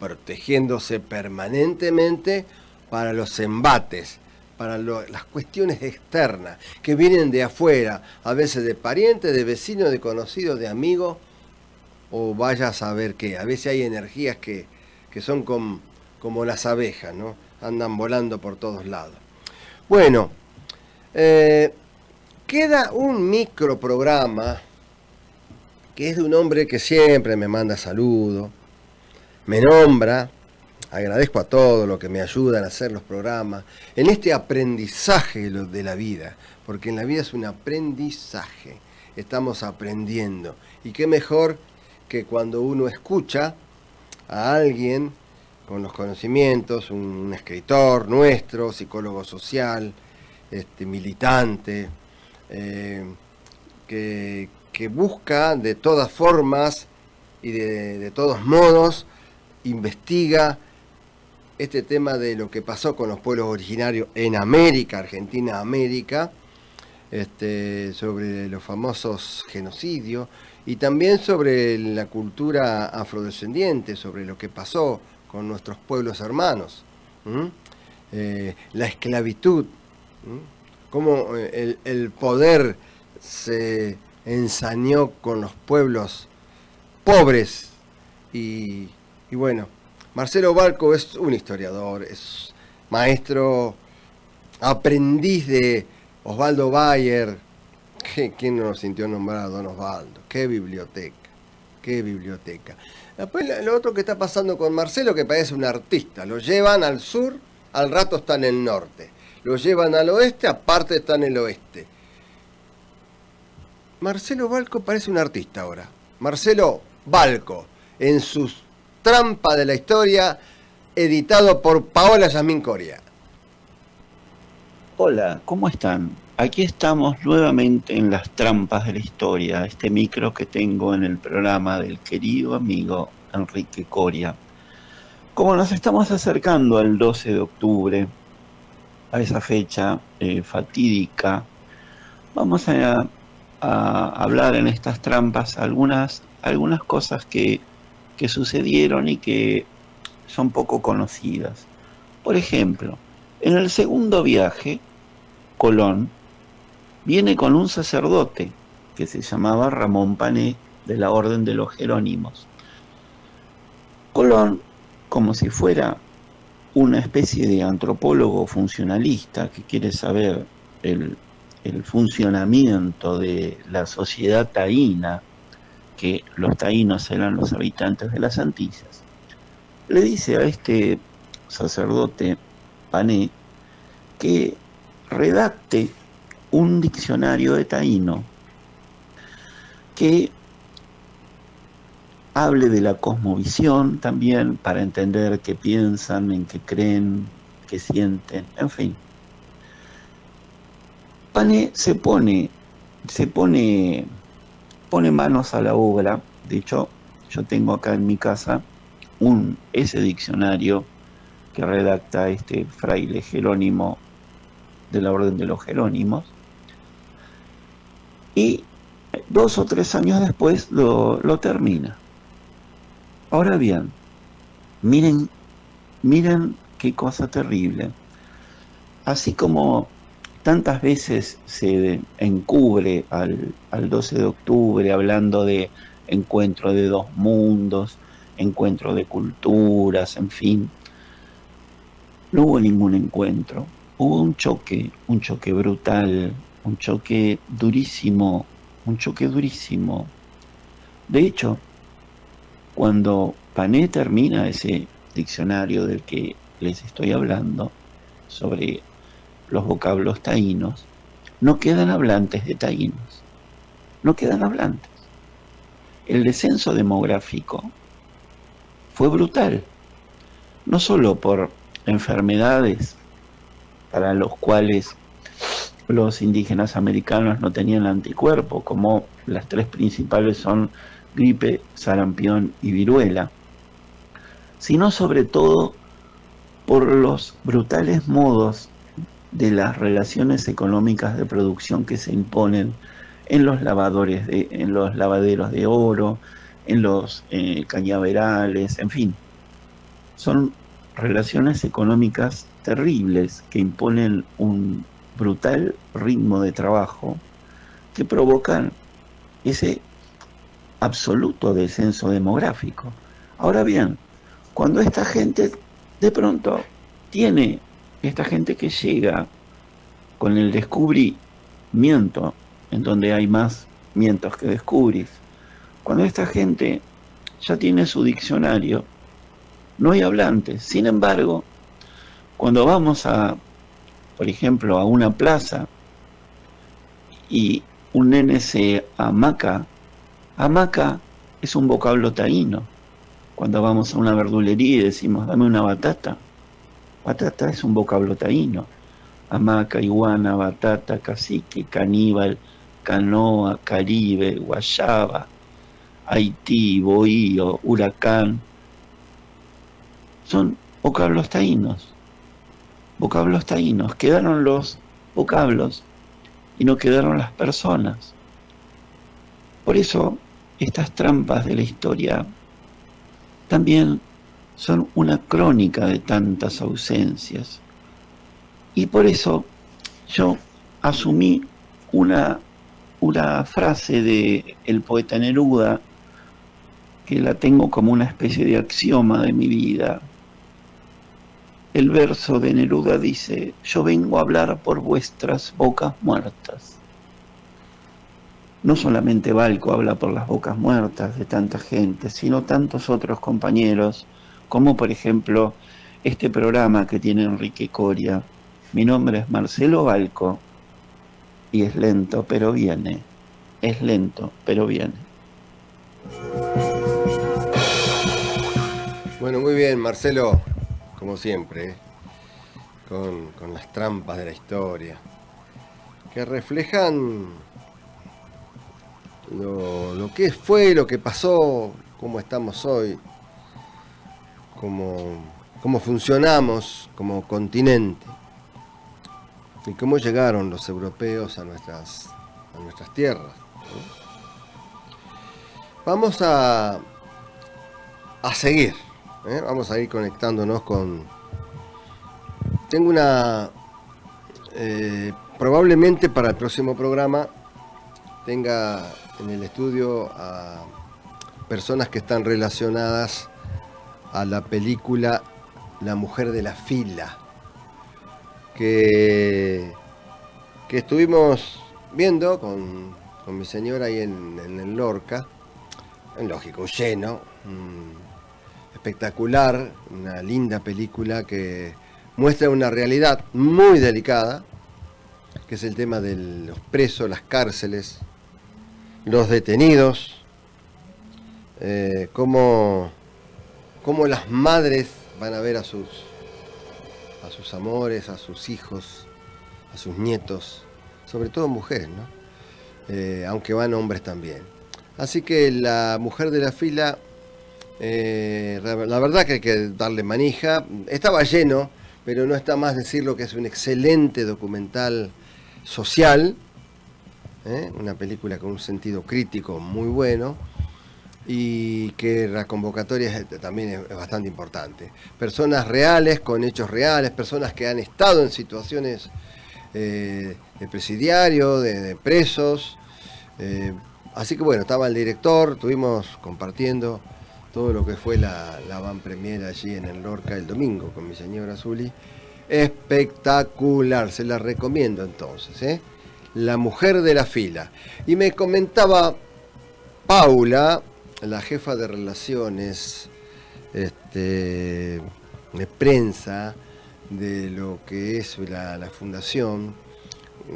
protegiéndose permanentemente para los embates, para las cuestiones externas que vienen de afuera, a veces de parientes, de vecinos, de conocidos, de amigos, o vaya a saber qué. A veces hay energías que son como las abejas, ¿no? Andan volando por todos lados. Bueno, queda un microprograma que es de un hombre que siempre me manda saludos, me nombra, agradezco a todos los que me ayudan a hacer los programas, en este aprendizaje de la vida, porque en la vida es un aprendizaje, estamos aprendiendo, y qué mejor que cuando uno escucha a alguien con los conocimientos, un escritor nuestro, psicólogo social, militante, que busca de todas formas y de todos modos, investiga este tema de lo que pasó con los pueblos originarios en América, Argentina, América, sobre los famosos genocidios y también sobre la cultura afrodescendiente, sobre lo que pasó con nuestros pueblos hermanos, la esclavitud, cómo el poder se ensañó con los pueblos pobres. Y bueno, Marcelo Balco es un historiador, es maestro, aprendiz de Osvaldo Bayer. ¿Quién no nos sintió nombrar a don Osvaldo? ¡Qué biblioteca! ¡Qué biblioteca! Después lo otro que está pasando con Marcelo, que parece un artista. Lo llevan al sur, al rato está en el norte. Lo llevan al oeste, aparte está en el oeste. Marcelo Balco parece un artista ahora. Marcelo Balco, en sus Trampas de la Historia, editado por Paola Yasmín Coria. Hola, ¿cómo están? Aquí estamos nuevamente en las Trampas de la Historia, este micro que tengo en el programa del querido amigo Enrique Coria. Como nos estamos acercando al 12 de octubre, a esa fecha fatídica, vamos a hablar en estas trampas algunas cosas que sucedieron y que son poco conocidas. Por ejemplo, en el segundo viaje, Colón viene con un sacerdote que se llamaba Ramón Pané, de la Orden de los Jerónimos. Colón, como si fuera una especie de antropólogo funcionalista que quiere saber el funcionamiento de la sociedad taína, que los taínos eran los habitantes de las Antillas, le dice a este sacerdote Pané que redacte un diccionario de taíno que hable de la cosmovisión también, para entender qué piensan, en qué creen, qué sienten, en fin. Pané pone manos a la obra. De hecho, yo tengo acá en mi casa ese diccionario que redacta este fraile Jerónimo de la Orden de los Jerónimos, y 2 o 3 años después lo termina. Ahora bien, miren qué cosa terrible. Así como tantas veces se encubre al 12 de octubre hablando de encuentro de dos mundos, encuentro de culturas, en fin, no hubo ningún encuentro. Hubo un choque brutal, un choque durísimo. De hecho, cuando Pané termina ese diccionario del que les estoy hablando, sobre los vocablos taínos, no quedan hablantes de taínos. No quedan hablantes. El descenso demográfico fue brutal. No solo por enfermedades para los cuales los indígenas americanos no tenían anticuerpos, como las 3 principales son gripe, sarampión y viruela, sino sobre todo por los brutales modos de las relaciones económicas de producción que se imponen en los lavaderos de oro, en los cañaverales, en fin. Son relaciones económicas terribles que imponen un brutal ritmo de trabajo que provocan ese absoluto descenso demográfico. Ahora bien, cuando esta gente de pronto tiene, esta gente que llega con el descubrimiento, en donde hay más mientos que descubrís, cuando esta gente ya tiene su diccionario, no hay hablantes. Sin embargo, cuando vamos por ejemplo, a una plaza y un nene se hamaca es un vocablo taíno. Cuando vamos a una verdulería y decimos, dame una batata es un vocablo taíno. Hamaca, iguana, batata, cacique, caníbal, canoa, caribe, guayaba, Haití, bohío, huracán. Son vocablos taínos. Quedaron los vocablos y no quedaron las personas. Por eso estas trampas de la historia también son una crónica de tantas ausencias. Y por eso yo asumí una frase de el poeta Neruda, que la tengo como una especie de axioma de mi vida. El verso de Neruda dice: yo vengo a hablar por vuestras bocas muertas. No solamente Balco habla por las bocas muertas de tanta gente, sino tantos otros compañeros, como por ejemplo este programa que tiene Enrique Coria. Mi nombre es Marcelo Balco y es lento pero viene. Es lento pero viene. Bueno, muy bien, Marcelo, como siempre, con las trampas de la historia, que reflejan lo que fue, lo que pasó, cómo estamos hoy, cómo funcionamos como continente y cómo llegaron los europeos a nuestras tierras, ¿no? Vamos a seguir, vamos a ir conectándonos con... Tengo una... probablemente para el próximo programa tenga en el estudio a personas que están relacionadas a la película La Mujer de la Fila, que estuvimos viendo con mi señora ahí en el Lorca, en lógico, lleno, espectacular, una linda película que muestra una realidad muy delicada, que es el tema de los presos, las cárceles, los detenidos, cómo las madres van a ver a sus amores, a sus hijos, a sus nietos, sobre todo mujeres, ¿no? Aunque van hombres también. Así que La Mujer de la Fila, la verdad que hay que darle manija. Estaba lleno, pero no está más decirlo que es un excelente documental social, una película con un sentido crítico muy bueno, y que la convocatoria también es bastante importante. Personas reales, con hechos reales, personas que han estado en situaciones de presidiario, de presos. Así que bueno, estaba el director, estuvimos compartiendo todo lo que fue la van premier allí en el Lorca el domingo con mi señora Zuli. Espectacular, se la recomiendo entonces, La Mujer de la Fila. Y me comentaba Paula, la jefa de relaciones de prensa de lo que es la fundación,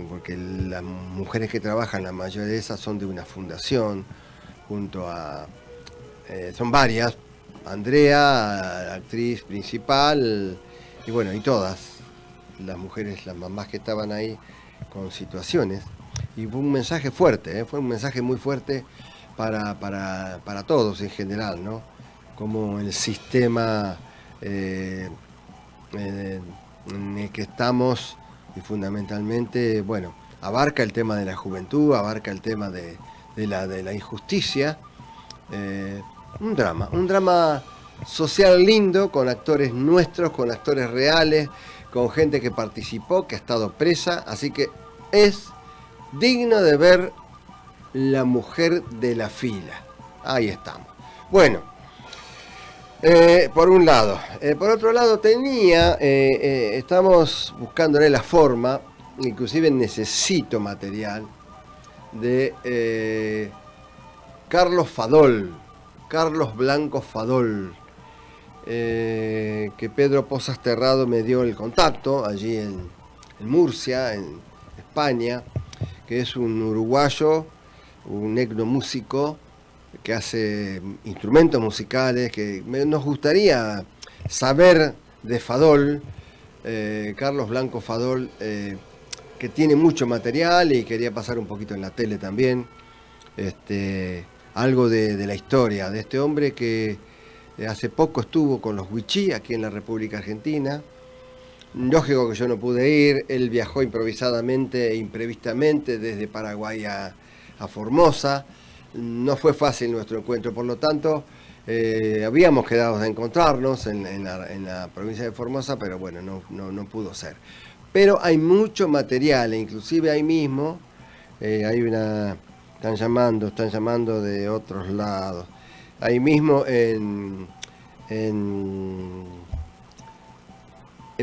porque las mujeres que trabajan, la mayoría de esas son de una fundación, junto a... son varias, Andrea, la actriz principal, y bueno, y todas las mujeres, las mamás que estaban ahí con situaciones. Y fue un mensaje fuerte, fue un mensaje muy fuerte para todos en general, ¿no? Como el sistema en el que estamos, y fundamentalmente, bueno, abarca el tema de la juventud, abarca el tema de la injusticia, un drama social lindo, con actores nuestros, con actores reales, con gente que participó, que ha estado presa, así que es digno de ver La Mujer de la Fila. Ahí estamos. Bueno, por un lado. Por otro lado estamos buscándole la forma, inclusive necesito material, de Carlos Blanco Fadol, que Pedro Pozas Terrado me dio el contacto allí en Murcia, en España, que es un uruguayo, un etnomúsico que hace instrumentos musicales, que nos gustaría saber de Fadol, Carlos Blanco Fadol, que tiene mucho material y quería pasar un poquito en la tele también, algo de la historia de este hombre que hace poco estuvo con los Wichí aquí en la República Argentina. Lógico que yo no pude ir, él viajó improvisadamente e imprevistamente desde Paraguay a Formosa. No fue fácil nuestro encuentro, por lo tanto habíamos quedado de encontrarnos en la provincia de Formosa, pero bueno, no pudo ser. pero hay mucho material, inclusive ahí mismo están llamando de otros lados. Ahí mismo en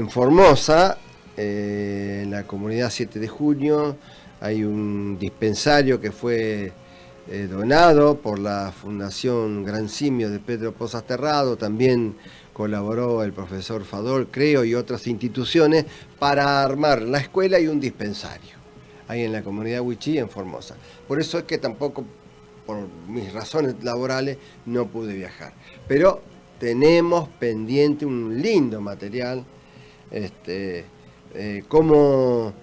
Formosa, en la comunidad 7 de junio, hay un dispensario que fue donado por la Fundación Gran Simio de Pedro Pozas Terrado. También colaboró el profesor Fadol, creo, y otras instituciones para armar la escuela y un dispensario ahí en la comunidad Wichí, en Formosa. Por eso es que tampoco, por mis razones laborales, no pude viajar. Pero tenemos pendiente un lindo material, cómo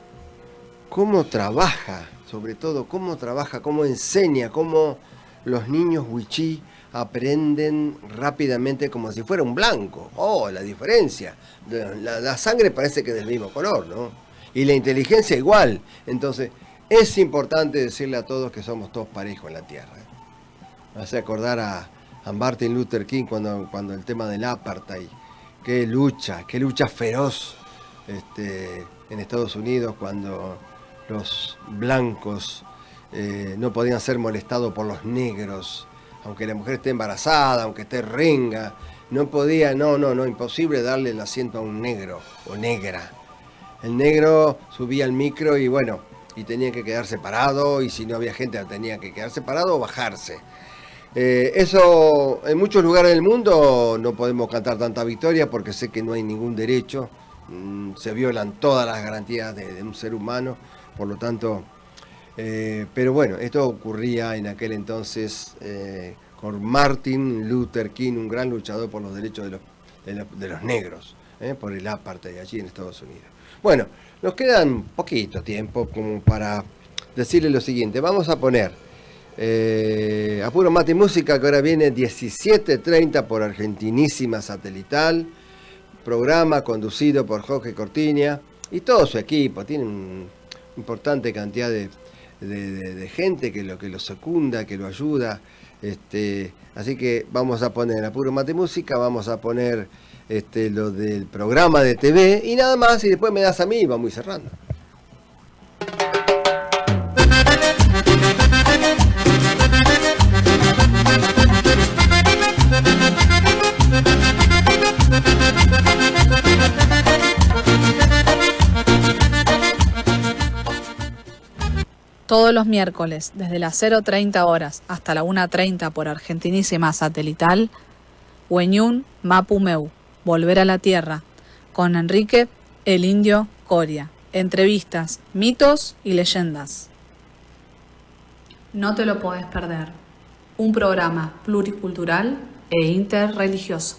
trabaja, sobre todo cómo trabaja, cómo enseña, cómo los niños wichí aprenden rápidamente como si fuera un blanco. Oh, la diferencia. La sangre parece que es del mismo color, ¿no? Y la inteligencia igual. Entonces, es importante decirle a todos que somos todos parejos en la tierra. Me hace acordar a Martin Luther King cuando el tema del apartheid. Qué lucha feroz en Estados Unidos cuando los blancos no podían ser molestados por los negros, aunque la mujer esté embarazada, aunque esté renga, no podía, imposible darle el asiento a un negro o negra. El negro subía al micro y tenía que quedar separado, y si no había gente tenía que quedar separado o bajarse. Eso en muchos lugares del mundo no podemos cantar tanta victoria porque sé que no hay ningún derecho, se violan todas las garantías de un ser humano, por lo tanto, pero bueno, esto ocurría en aquel entonces con Martin Luther King, un gran luchador por los derechos de los negros, por el apartheid allí en Estados Unidos. Bueno, nos quedan poquito tiempo como para decirle lo siguiente. Vamos a poner a puro mate y música, que ahora viene 17:30 por Argentinísima Satelital, programa conducido por Jorge Cortiña y todo su equipo. Tiene una importante cantidad de gente que lo secunda, que lo ayuda. Así que vamos a poner a puro mate y música, vamos a poner lo del programa de TV y nada más, y después me das a mí y vamos a ir cerrando. Todos los miércoles, desde las 0:30 horas hasta la 1:30 por Argentinísima Satelital, Weñún Mapu Meu, Volver a la Tierra, con Enrique el Indio Coria. Entrevistas, mitos y leyendas. No te lo podés perder. Un programa pluricultural e interreligioso.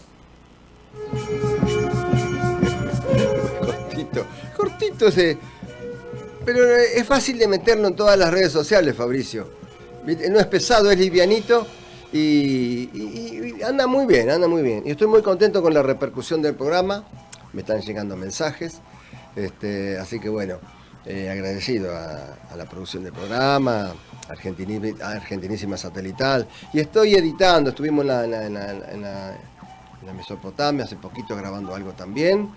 Cortito ese. Pero es fácil de meterlo en todas las redes sociales, Fabricio. No es pesado, es livianito y anda muy bien, Y estoy muy contento con la repercusión del programa. Me están llegando mensajes. Así que bueno, agradecido a la producción del programa, a Argentinísima Satelital. Y estoy editando, estuvimos en la Mesopotamia hace poquito grabando algo también.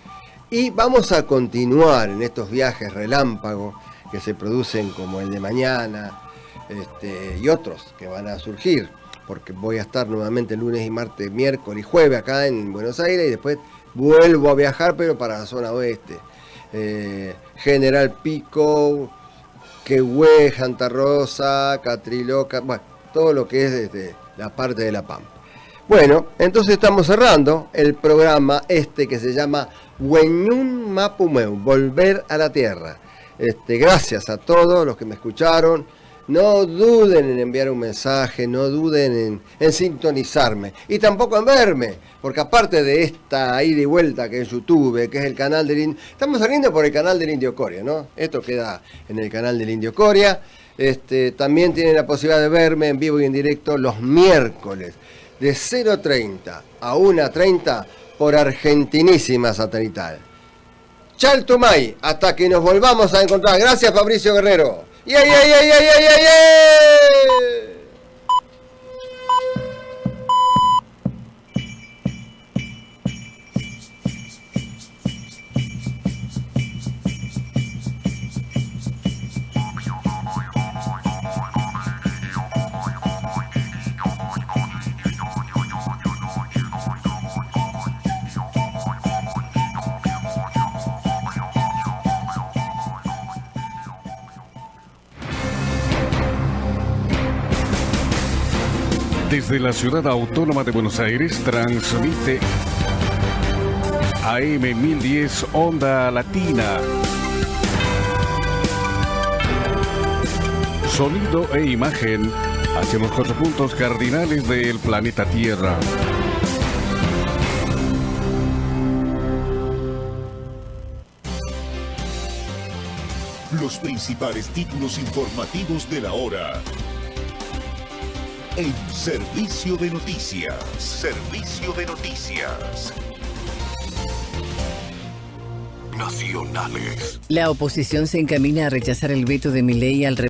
Y vamos a continuar en estos viajes relámpago que se producen como el de mañana y otros que van a surgir, porque voy a estar nuevamente lunes y martes, miércoles y jueves acá en Buenos Aires y después vuelvo a viajar, pero para la zona oeste. General Pico, Quehue, Santa Rosa, Catriloca, bueno, todo lo que es desde la parte de La Pampa. Bueno, entonces estamos cerrando el programa que se llama Weñún Mapu Meu, Volver a la Tierra. Gracias a todos los que me escucharon. No duden en enviar un mensaje, no duden en sintonizarme y tampoco en verme, porque aparte de esta ida y vuelta que es YouTube, que es el canal del Indio, estamos saliendo por el canal del Indio Coria, ¿no? Esto queda en el canal del Indio Coria. También tienen la posibilidad de verme en vivo y en directo los miércoles de 0:30 a 1:30 por Argentinísima Satelital. Chaltumay, hasta que nos volvamos a encontrar. Gracias, Fabricio Guerrero. ¡Ay, ay, ay, ay, ay, ay, ay! Desde la ciudad autónoma de Buenos Aires transmite AM 1010 Onda Latina. Sonido e imagen hacia los 4 puntos cardinales del planeta Tierra. Los principales títulos informativos de la hora. En Servicio de Noticias. Servicio de Noticias. Nacionales. La oposición se encamina a rechazar el veto de Milei al